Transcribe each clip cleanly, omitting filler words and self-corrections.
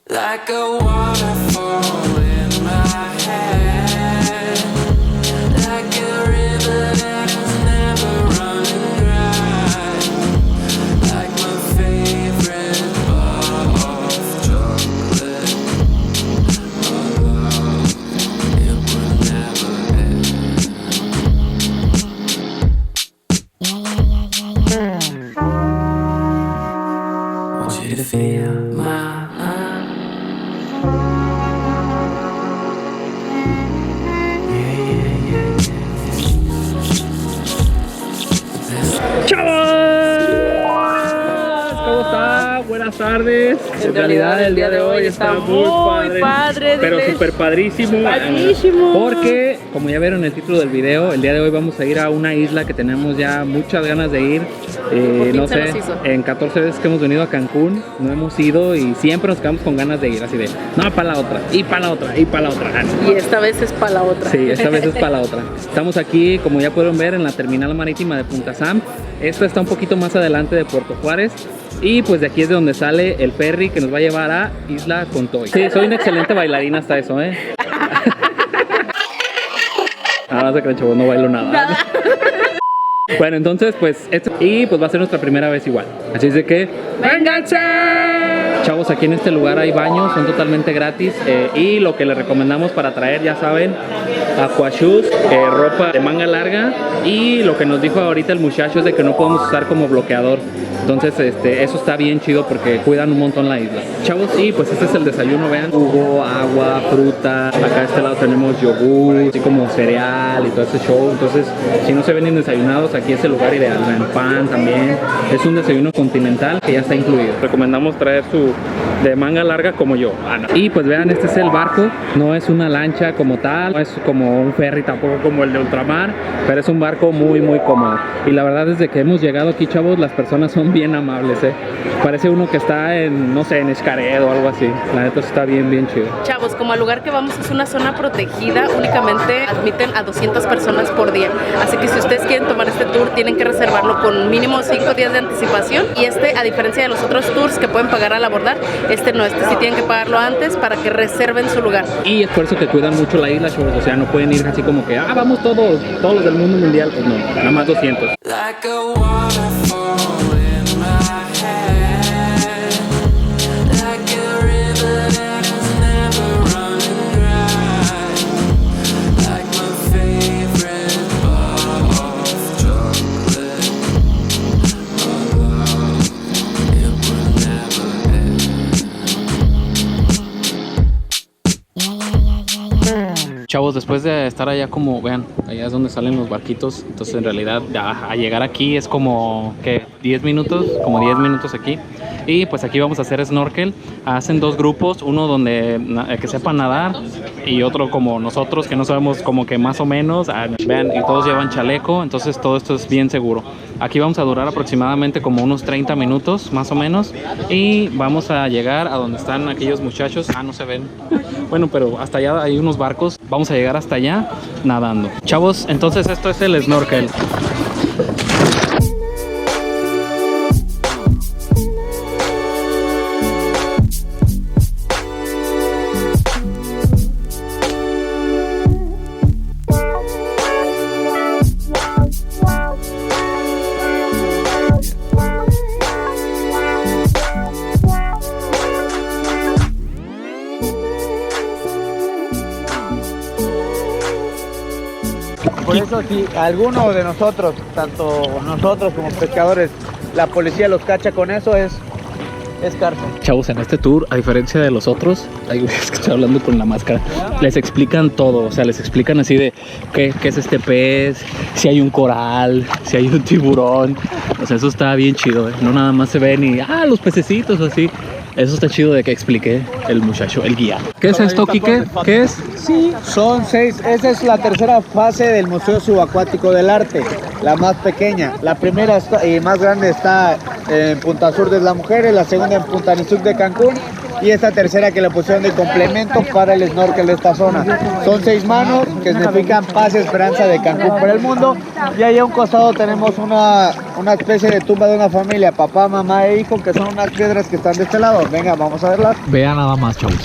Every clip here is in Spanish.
Like a waterfall in my head, like a river that's never running dry, like my favorite bar of chocolate. Oh love, it will never end. Want you to feel my buenas tardes. En realidad el día de hoy está muy padre, pero súper padrísimo. Porque, como ya vieron en el título del video, el día de hoy vamos a ir a una isla que tenemos ya muchas ganas de ir. No sé, en 14 veces que hemos venido a Cancún, no hemos ido y siempre nos quedamos con ganas de ir, así de, no, para la otra, y para la otra, y para la otra. Y esta vez es para la otra. Sí, esta vez es para la otra. Estamos aquí, como ya pueden ver, en la terminal marítima de Punta Sam. Esta está un poquito más adelante de Puerto Juárez. Y pues de aquí es de donde sale el ferry que nos va a llevar a Isla Contoy. Sí, soy una excelente bailarina hasta eso, Nada más de que chavos, no bailo nada. Bueno, entonces pues va a ser nuestra primera vez igual. Así es de que ¡vénganse! Chavos, aquí en este lugar hay baños, son totalmente gratis. Y lo que les recomendamos para traer, ya saben, aquashoes, ropa de manga larga. Y lo que nos dijo ahorita el muchacho es de que no podemos usar como bloqueador. Entonces eso está bien chido porque cuidan un montón la isla. Chavos, y pues este es el desayuno, vean. Jugo, agua, fruta. Acá a este lado tenemos yogur, así como cereal y todo ese show. Entonces, si no se ven desayunados, aquí es el lugar ideal. Vean, pan también. Es un desayuno continental que ya está incluido. Recomendamos traer su de manga larga como yo. No. Y pues vean, este es el barco. No es una lancha como tal, no es como un ferry tampoco como el de ultramar, pero es un barco muy cómodo. Y la verdad, desde que hemos llegado aquí, chavos, las personas son bien amables, Parece uno que está en, no sé, en Xcaret o algo así. La neta está bien chido. Chavos, como al lugar que vamos es una zona protegida, únicamente admiten a 200 personas por día. Así que si ustedes quieren tomar este tour, tienen que reservarlo con mínimo 5 días de anticipación. Y a diferencia de los otros tours que pueden pagar al abordar, no, sí tienen que pagarlo antes para que reserven su lugar. Y es por eso que cuidan mucho la isla, chavos. O sea, no pueden ir así como que, vamos todos los del mundo mundial. Pues no, nada más 200. Like a waterfall in my head, like a river that's never running dry, like my favorite bar of chocolate. Oh love, it will never end. Chavos, después de estar allá, como vean, allá es donde salen los barquitos. Entonces en realidad a llegar aquí es como que 10 minutos, como 10 minutos aquí. Y pues aquí vamos a hacer snorkel. Hacen dos grupos, uno donde que sepa nadar y otro como nosotros que no sabemos, como que más o menos. Vean, y todos llevan chaleco, entonces todo esto es bien seguro. Aquí vamos a durar aproximadamente como unos 30 minutos más o menos. Y vamos a llegar a donde están aquellos muchachos. No se ven. Bueno, pero hasta allá hay unos barcos. Vamos a llegar hasta allá nadando. Chavos, entonces esto es el snorkel. Por eso si alguno de nosotros, tanto nosotros como pescadores, la policía los cacha con eso, es cárcel. Chavos, en este tour, a diferencia de los otros, hay güeyes que estoy hablando con la máscara, les explican todo. O sea, les explican así de qué es este pez, si hay un coral, si hay un tiburón. O sea, eso está bien chido, No nada más se ven y los pececitos así. Eso está chido de que explique el muchacho, el guía. ¿Qué es esto, Quique? ¿Qué es? Sí, son 6. Esa es la tercera fase del Museo Subacuático del Arte, la más pequeña. La primera y más grande está en Punta Sur de las Mujeres, la segunda en Punta Nizuc de Cancún y esta tercera que le pusieron de complemento para el snorkel de esta zona. Son 6 manos que significan paz y esperanza de Cancún para el mundo. Y ahí a un costado tenemos una especie de tumba de una familia, papá, mamá e hijo, que son unas piedras que están de este lado. Venga, vamos a verlas. Vean nada más, chavos.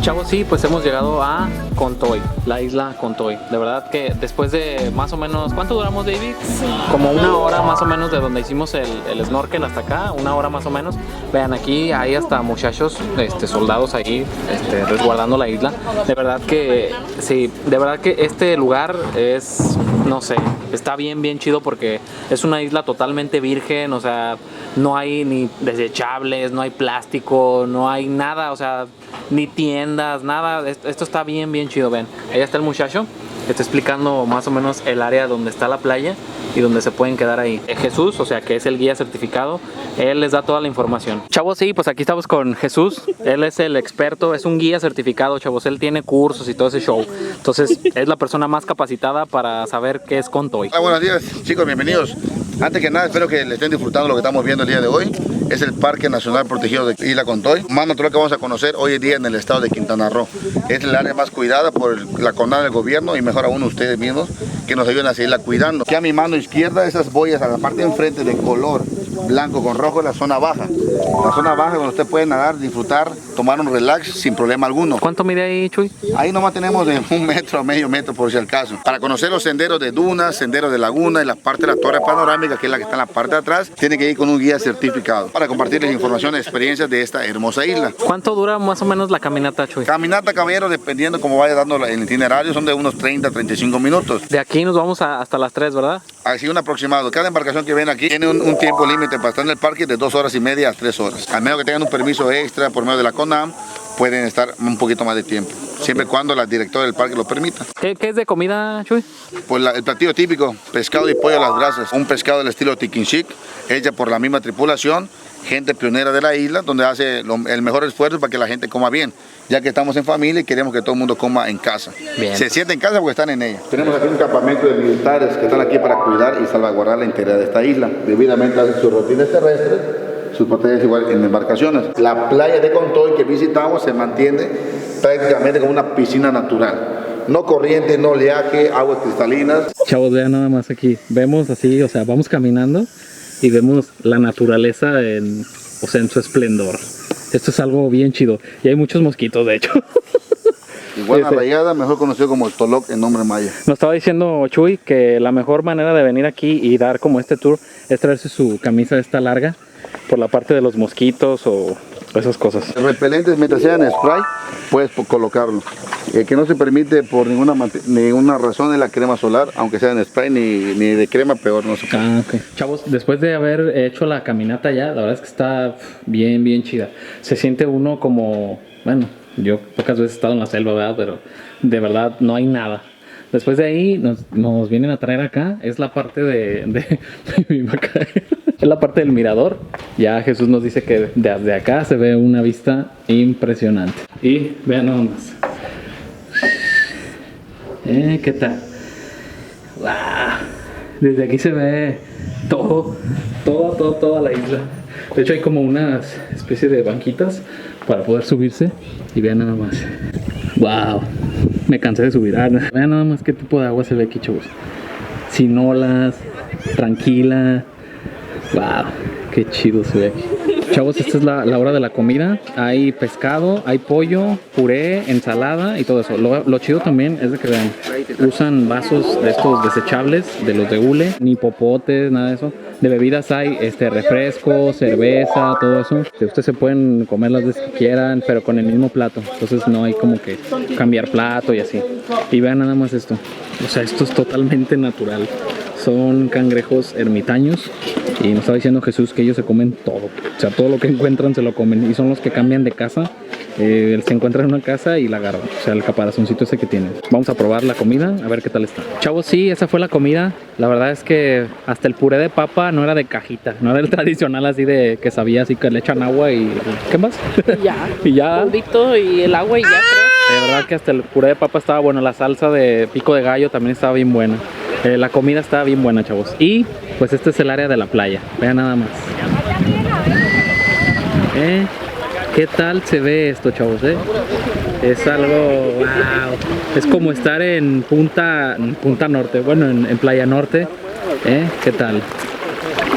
Chavos, sí, pues hemos llegado a Contoy, la isla Contoy. De verdad que después de más o menos, ¿cuánto duramos, David? Sí. Como 1 hora más o menos de donde hicimos el snorkel hasta acá, 1 hora más o menos. Vean, aquí hay hasta muchachos, soldados ahí, resguardando la isla. De verdad que, sí, de verdad que este lugar es, no sé, está bien chido porque es una isla totalmente virgen, o sea, no hay ni desechables, no hay plástico, no hay nada, o sea, ni tiendas, nada. Esto está bien chido, ven. Ahí está el muchacho que está explicando más o menos el área donde está la playa y donde se pueden quedar ahí. Jesús, o sea, que es el guía certificado, él les da toda la información. Chavos, sí, pues aquí estamos con Jesús. Él es el experto, es un guía certificado, chavos. Él tiene cursos y todo ese show. Entonces, es la persona más capacitada para saber qué es Contoy. Hola, buenos días, chicos, bienvenidos. Antes que nada, espero que le estén disfrutando lo que estamos viendo el día de hoy. Es el Parque Nacional Protegido de Isla Contoy. Más natural que vamos a conocer hoy en día en el estado de Quintana Roo. Es el área más cuidada por la CONADE del gobierno y mejor aún ustedes mismos que nos ayudan a seguirla cuidando. Aquí a mi mano izquierda, esas boyas a la parte de enfrente de color blanco con rojo es la zona baja. La zona baja donde usted puede nadar, disfrutar, tomar un relax sin problema alguno. ¿Cuánto mide ahí, Chuy? Ahí nomás tenemos de 1 metro a medio metro por si al caso. Para conocer los senderos de dunas, senderos de laguna y la parte de la torre panorámica, que es la que está en la parte de atrás, tiene que ir con un guía certificado para compartirles información y experiencias de esta hermosa isla. ¿Cuánto dura más o menos la caminata, Chuy? Caminata, caballero, dependiendo cómo vaya dando el itinerario, son de unos 30-35 minutos. De aquí nos vamos hasta las 3, ¿verdad? Así un aproximado. Cada embarcación que ven aquí tiene un tiempo límite para estar en el parque de 2 horas y media a 3 horas. Al menos que tengan un permiso extra por medio de la CONAM, pueden estar un poquito más de tiempo, siempre y cuando la directora del parque lo permita. ¿Qué es de comida, Chuy? Pues el platillo típico, pescado y pollo a las brasas. Un pescado del estilo tiquinchic, hecha por la misma tripulación, gente pionera de la isla, donde hace el mejor esfuerzo para que la gente coma bien, ya que estamos en familia y queremos que todo el mundo coma en casa. Bien. Se siente en casa porque están en ella. Tenemos aquí un campamento de militares que están aquí para cuidar y salvaguardar la integridad de esta isla. Debidamente hacen sus rutinas terrestres, sus batallas igual en embarcaciones. La playa de Contoy que visitamos se mantiene prácticamente como una piscina natural. No corriente, no oleaje, aguas cristalinas. Chavos, vean nada más aquí. Vemos así, o sea, vamos caminando y vemos la naturaleza en su esplendor. Esto es algo bien chido. Y hay muchos mosquitos, de hecho. Iguana rayada, mejor conocido como el toloc en nombre maya. Nos estaba diciendo Chuy que la mejor manera de venir aquí y dar como este tour es traerse su camisa esta larga por la parte de los mosquitos o esas cosas. Repelentes, mientras sea en spray, puedes colocarlo. Que no se permite por ninguna razón es la crema solar, aunque sea en spray ni de crema, peor no se puede. Ah, okay. Chavos, después de haber hecho la caminata ya, la verdad es que está bien chida. Se siente uno como, bueno, yo pocas veces he estado en la selva, ¿verdad? Pero de verdad no hay nada. Después de ahí nos vienen a traer acá, es la parte es la parte del mirador. Ya Jesús nos dice que desde acá se ve una vista impresionante. Y vean nada más. ¿Qué tal? ¡Wow! Desde aquí se ve toda la isla. De hecho hay como unas especie de banquitas para poder subirse. Y vean nada más. ¡Wow! Me cansé de subir. Vean nada más qué tipo de agua se ve aquí, chavos. Sin olas, tranquila. ¡Wow! ¡Qué chido se ve aquí! Chavos, esta es la hora de la comida. Hay pescado, hay pollo, puré, ensalada y todo eso. Lo chido también es de que vean, usan vasos de estos desechables, de los de hule, ni popotes, nada de eso. De bebidas hay refresco, cerveza, todo eso. Ustedes se pueden comer las veces que quieran, pero con el mismo plato. Entonces no hay como que cambiar plato y así. Y vean nada más esto. O sea, esto es totalmente natural. Son cangrejos ermitaños. Y nos estaba diciendo Jesús que ellos se comen todo. O sea, todo lo que encuentran se lo comen. Y son los que cambian de casa. Se encuentran en una casa y la agarran. O sea, el caparazoncito ese que tienen. Vamos a probar la comida, a ver qué tal está. Chavos, sí, esa fue la comida. La verdad es que hasta el puré de papa no era de cajita. No era el tradicional así de que sabía así que le echan agua y... ¿Qué más? Ya. Y ya. Polvito y el agua y ya creo. De verdad que hasta el puré de papa estaba bueno. La salsa de pico de gallo también estaba bien buena. La comida estaba bien buena, chavos. Y pues este es el área de la playa. Vean nada más. ¿Qué tal se ve esto, chavos? Es algo... ¡Wow! Es como estar en Punta Norte. Bueno, en Playa Norte. ¿Qué tal?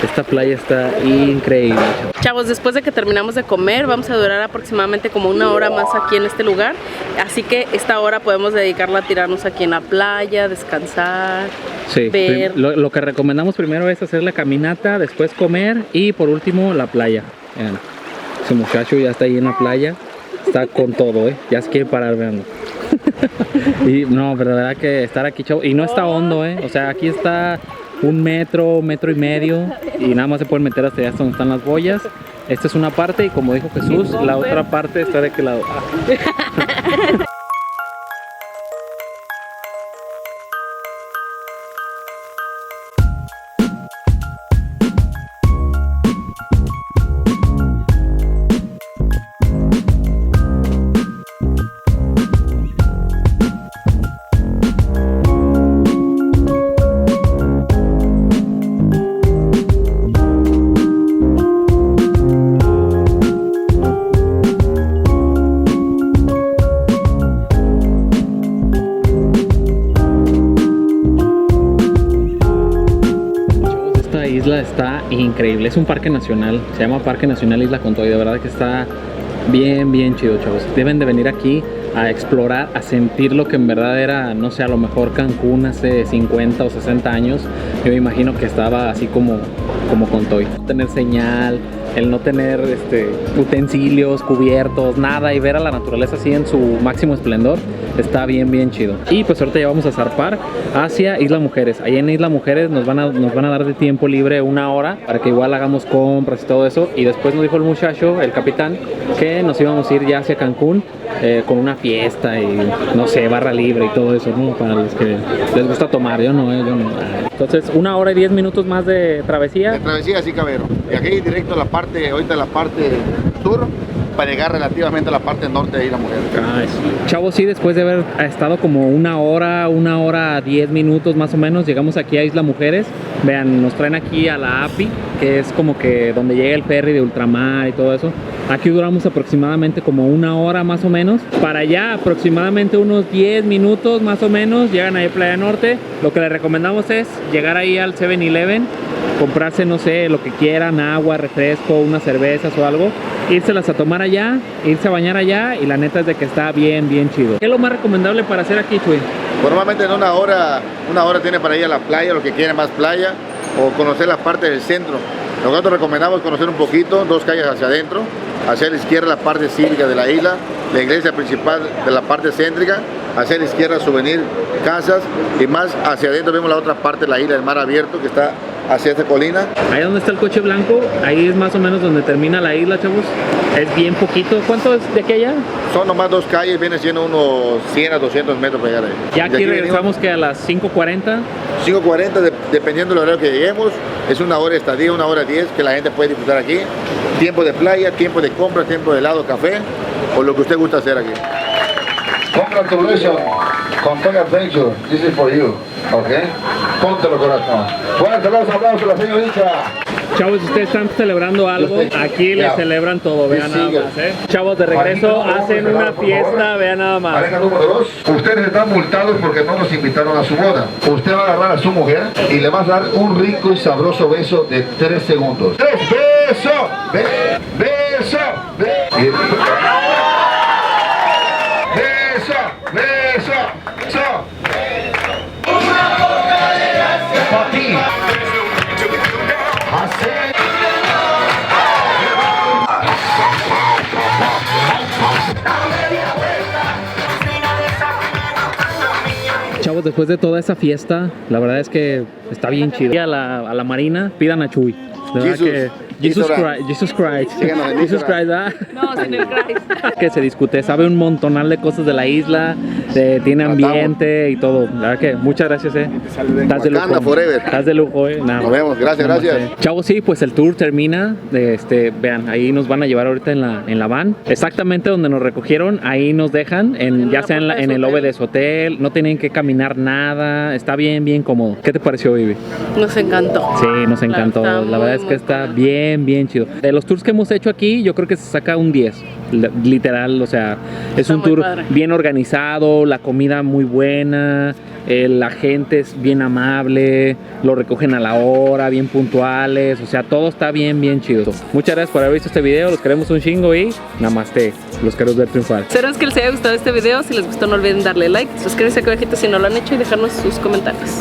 Esta playa está increíble. Chavos, después de que terminamos de comer, vamos a durar aproximadamente como 1 hora más aquí en este lugar. Así que esta hora podemos dedicarla a tirarnos aquí en la playa, descansar, sí, ver. Lo que recomendamos primero es hacer la caminata, después comer y por último la playa. Vean, ese muchacho ya está ahí en la playa, está con todo, ya se quiere parar, veanlo. Y no, pero la verdad que estar aquí, chavos, y no está hondo, o sea, aquí está 1 metro, 1,5 metros y nada más se pueden meter hasta allá donde están las boyas. Esta es una parte y como dijo Jesús, la otra parte está de aquel lado. Está increíble, es un parque nacional, se llama Parque Nacional Isla Contoy, de verdad que está bien chido, chavos. Deben de venir aquí a explorar, a sentir lo que en verdad era, no sé, a lo mejor Cancún hace 50 o 60 años. Yo me imagino que estaba así como Contoy. No tener señal, el no tener utensilios, cubiertos, nada, y ver a la naturaleza así en su máximo esplendor, está bien chido. Y pues ahorita ya vamos a zarpar hacia Isla Mujeres. Ahí en Isla Mujeres nos van a dar de tiempo libre 1 hora para que igual hagamos compras y todo eso. Y después nos dijo el muchacho, el capitán, que nos íbamos a ir ya hacia Cancún con una fiesta y no sé, barra libre y todo eso, ¿no? Para los que les gusta tomar, yo no. Entonces 1 hora y 10 minutos más de travesía. De travesía, sí, Cabero. Y aquí directo a la parte, ahorita la parte sur, para llegar relativamente a la parte norte de Isla Mujeres. Chavos, sí, después de haber estado como 1 hora 10 minutos más o menos, llegamos aquí a Isla Mujeres. Vean, nos traen aquí a la API, que es como que donde llega el ferry de ultramar y todo eso. Aquí duramos aproximadamente como 1 hora más o menos. Para allá aproximadamente unos 10 minutos más o menos, llegan ahí a Playa Norte. Lo que les recomendamos es llegar ahí al 7-Eleven, comprarse, no sé, lo que quieran, agua, refresco, unas cervezas o algo, írselas a tomar allá, irse a bañar allá, y la neta es de que está bien chido. ¿Qué es lo más recomendable para hacer aquí, Chuy? Normalmente en 1 hora tiene para ir a la playa, los que quieren más playa, o conocer la parte del centro. Nosotros recomendamos conocer un poquito, 2 calles hacia adentro, hacia la izquierda la parte cívica de la isla, la iglesia principal de la parte céntrica, hacia la izquierda souvenir, casas, y más hacia adentro vemos la otra parte de la isla, del mar abierto, que está hacia esta colina. Ahí donde está el coche blanco, ahí es más o menos donde termina la isla, chavos. Es bien poquito. ¿Cuánto es de aquí a allá? Son nomás 2 calles, viene siendo unos 100 a 200 metros para llegar ahí. Ya aquí regresamos que a las 5:40. 5:40, dependiendo del horario que lleguemos, es 1 hora de estadía, 1 hora 10 que la gente puede disfrutar aquí. Tiempo de playa, tiempo de compra, tiempo de helado, café, o lo que usted gusta hacer aquí. Congratulations, Contoy Adventure, this is for you, ¿ok? Póntelo, corazón. Fuerte los aplausos a la señorita. Chavos, ustedes están celebrando algo, aquí les celebran todo, vean nada más, Chavos, de regreso hacen una fiesta, vean nada más. Pareja número 2, ustedes están multados porque no nos invitaron a su boda. Usted va a agarrar a su mujer y le va a dar un rico y sabroso beso de 3 segundos. ¡3 besos! ¡Beso! Eso, eso, eso. Papi. Chavos, después de toda esa fiesta, la verdad es que está bien chido. Y a la marina, pidan a Chuy. De verdad Jesus. que Jesus Instagram. Christ, Jesus Christ. Síganos en Jesus Instagram. Christ, ¿verdad? No, sin el Christ. Que se discute, sabe un montonal de cosas de la isla, tiene ambiente y todo. La verdad que muchas gracias, Estás de lujo. Wakanda forever. Estás de lujo, Nada. Nos vemos, gracias, Nada más, gracias. Chavos, sí, pues el tour termina. Vean, ahí nos van a llevar ahorita en la van. Exactamente donde nos recogieron, ahí nos dejan, ya sea en el lobby de su hotel. No tienen que caminar nada. Está bien, bien cómodo. ¿Qué te pareció, Vivi? Nos encantó. Sí, nos encantó. Está La verdad es muy, que muy está padre. bien, bien chido. De los tours que hemos hecho aquí, yo creo que se saca un 10. Literal, o sea, es Está un muy tour padre. bien organizado, la comida muy buena, la gente es bien amable, lo recogen a la hora, bien puntuales, o sea, todo está bien, bien chido. Muchas gracias por haber visto este video, los queremos un chingo y namaste, los queremos ver triunfar. Esperamos que les haya gustado este video. Si les gustó, no olviden darle like, suscribirse aquí abajito si no lo han hecho y dejarnos sus comentarios.